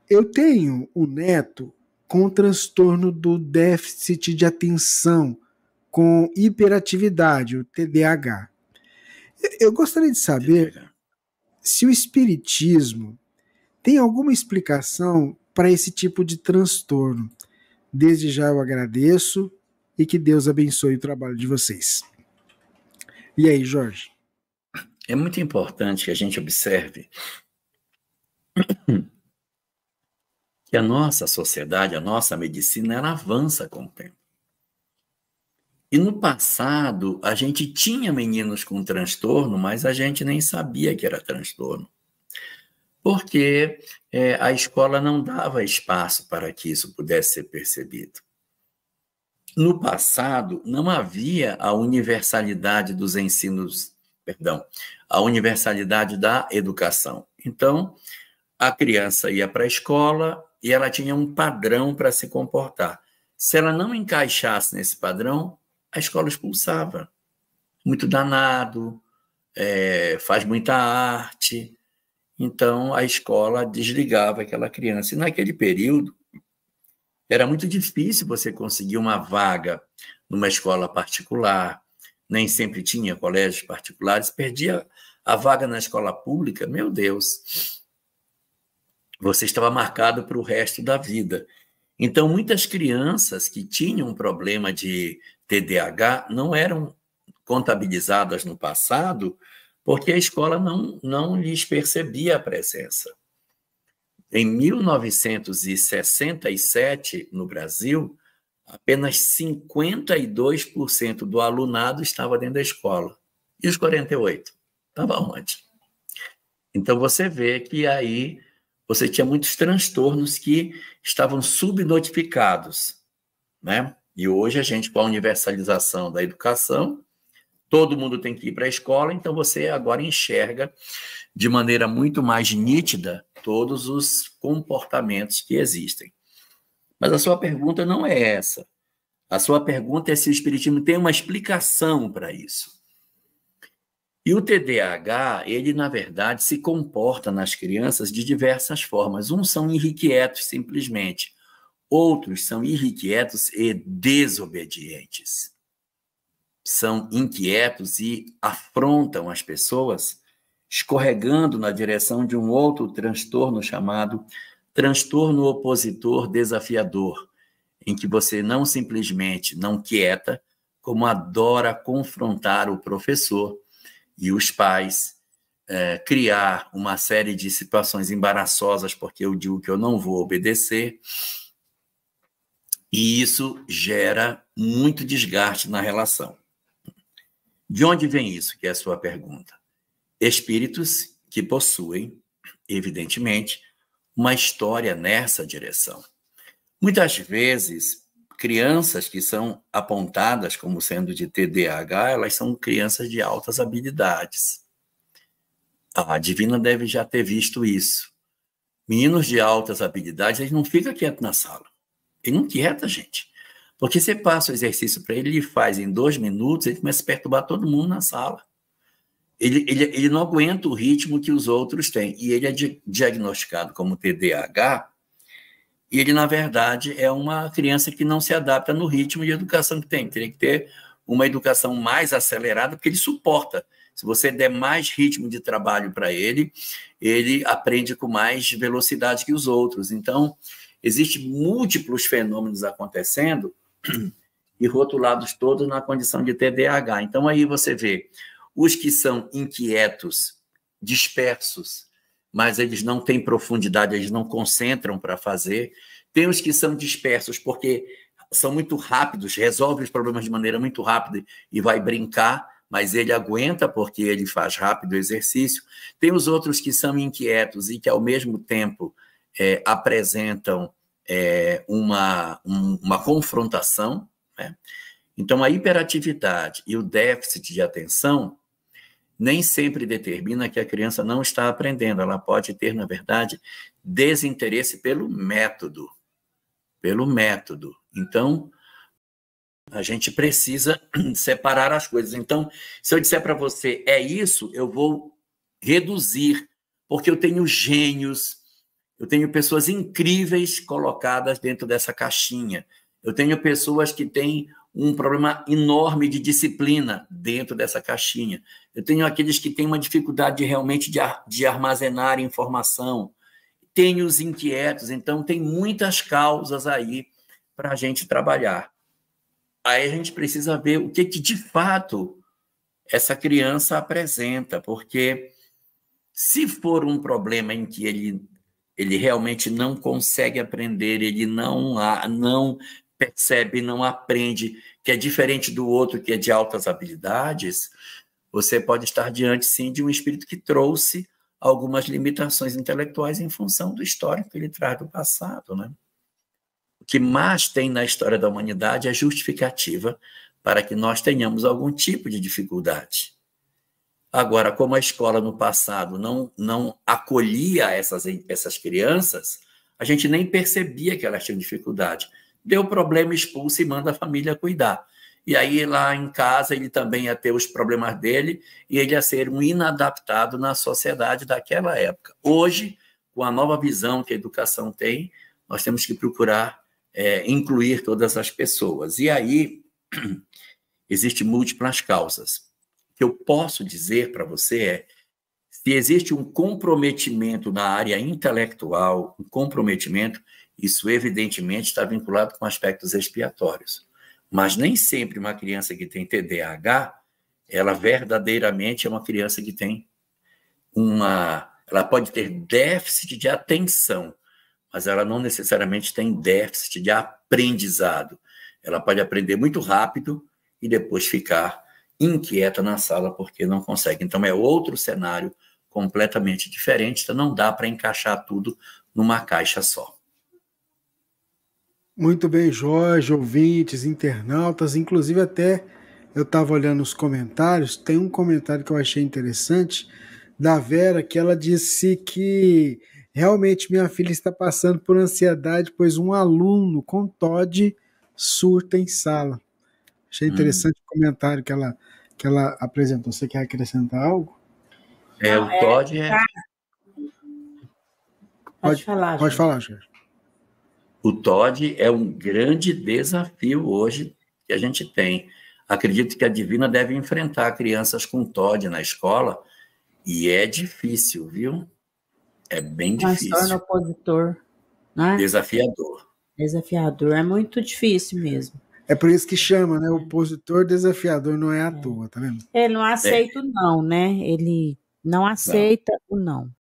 Eu tenho um neto com transtorno do déficit de atenção, com hiperatividade, o TDAH. Eu gostaria de saber TDAH. se o espiritismo tem alguma explicação para esse tipo de transtorno. Desde já eu agradeço e que Deus abençoe o trabalho de vocês. E aí, Jorge? É muito importante que a gente observe que a nossa sociedade, a nossa medicina, ela avança com o tempo. E no passado, a gente tinha meninos com transtorno, mas a gente nem sabia que era transtorno. Porque a escola não dava espaço para que isso pudesse ser percebido. No passado, não havia a universalidade dos ensinos, perdão, a universalidade da educação. Então, a criança ia para a escola e ela tinha um padrão para se comportar. Se ela não encaixasse nesse padrão, a escola expulsava. Muito danado, faz muita arte. Então, a escola desligava aquela criança. E naquele período, era muito difícil você conseguir uma vaga numa escola particular. Nem sempre tinha colégios particulares. Perdia a vaga na escola pública, meu Deus, você estava marcado para o resto da vida. Então, muitas crianças que tinham um problema de TDAH não eram contabilizadas no passado porque a escola não lhes percebia a presença. Em 1967, no Brasil, apenas 52% do alunado estava dentro da escola. E os 48%? Estava onde? Então, você vê que aí você tinha muitos transtornos que estavam subnotificados, né? E hoje a gente, com a universalização da educação, todo mundo tem que ir para a escola, então você agora enxerga de maneira muito mais nítida todos os comportamentos que existem. Mas a sua pergunta não é essa. A sua pergunta é se o espiritismo tem uma explicação para isso. E o TDAH, ele, na verdade, se comporta nas crianças de diversas formas. Uns são irrequietos, simplesmente. Outros são irrequietos e desobedientes. São inquietos e afrontam as pessoas, escorregando na direção de um outro transtorno chamado transtorno opositor desafiador, em que você não simplesmente não quieta, como adora confrontar o professor e os pais, criar uma série de situações embaraçosas porque eu digo que eu não vou obedecer, e isso gera muito desgaste na relação. De onde vem isso, que é a sua pergunta? Espíritos que possuem, evidentemente, uma história nessa direção. Muitas vezes, crianças que são apontadas como sendo de TDAH, elas são crianças de altas habilidades. A Divina deve já ter visto isso. Meninos de altas habilidades, eles não ficam quietos na sala. Ele não quieta, gente. Porque você passa o exercício para ele, ele faz em 2 minutos, ele começa a perturbar todo mundo na sala. Ele não aguenta o ritmo que os outros têm. E ele é diagnosticado como TDAH, e ele, na verdade, é uma criança que não se adapta no ritmo de educação que tem. Teria que ter uma educação mais acelerada, porque ele suporta. Se você der mais ritmo de trabalho para ele, ele aprende com mais velocidade que os outros. Então, existem múltiplos fenômenos acontecendo e rotulados todos na condição de TDAH. Então, aí você vê os que são inquietos, dispersos, mas eles não têm profundidade, eles não concentram para fazer. Tem os que são dispersos porque são muito rápidos, resolvem os problemas de maneira muito rápida e vai brincar, mas ele aguenta porque ele faz rápido o exercício. Tem os outros que são inquietos e que, ao mesmo tempo, apresentam uma confrontação, né? Então, a hiperatividade e o déficit de atenção nem sempre determina que a criança não está aprendendo. Ela pode ter, na verdade, desinteresse pelo método. Pelo método. Então, a gente precisa separar as coisas. Então, se eu disser para você, é isso, eu vou reduzir, porque eu tenho gênios, Eu tenho pessoas incríveis colocadas dentro dessa caixinha. Eu tenho pessoas que têm um problema enorme de disciplina dentro dessa caixinha. Eu tenho aqueles que têm uma dificuldade realmente de armazenar informação. Tenho os inquietos. Então, tem muitas causas aí para a gente trabalhar. Aí a gente precisa ver o que de fato essa criança apresenta, porque se for um problema em que ele realmente não consegue aprender, ele não percebe, não aprende, que é diferente do outro, que é de altas habilidades, você pode estar diante, sim, de um espírito que trouxe algumas limitações intelectuais em função do histórico que ele traz do passado, né? O que mais tem na história da humanidade é justificativa para que nós tenhamos algum tipo de dificuldade. Agora, como a escola no passado não acolhia essas crianças, a gente nem percebia que elas tinham dificuldade. Deu problema, expulsa e manda a família cuidar. E aí, lá em casa, ele também ia ter os problemas dele e ele ia ser um inadaptado na sociedade daquela época. Hoje, com a nova visão que a educação tem, nós temos que procurar incluir todas as pessoas. E aí, existem múltiplas causas. O que eu posso dizer para você é, se existe um comprometimento na área intelectual, um comprometimento, isso evidentemente está vinculado com aspectos expiatórios. Mas nem sempre uma criança que tem TDAH, ela verdadeiramente é uma criança que tem ela pode ter déficit de atenção, mas ela não necessariamente tem déficit de aprendizado. Ela pode aprender muito rápido e depois ficar inquieta na sala porque não consegue. Então, é outro cenário completamente diferente, então não dá para encaixar tudo numa caixa só. Muito bem, Jorge, ouvintes, internautas, inclusive até eu estava olhando os comentários, tem um comentário que eu achei interessante, da Vera, que ela disse que realmente minha filha está passando por ansiedade, pois um aluno com TOD surta em sala. Achei interessante o comentário que ela apresentou. Você quer acrescentar algo? O TOD é... Pode falar, Jorge. O TOD é um grande desafio hoje que a gente tem. Acredito que a Divina deve enfrentar crianças com TOD na escola e é difícil, viu? É bem difícil. Transtorno opositor, né? Desafiador. Desafiador, é muito difícil mesmo. É por isso que chama, né? Opositor desafiador, não é à toa, tá vendo? Ele não aceita o não, né? Ele não aceita o não.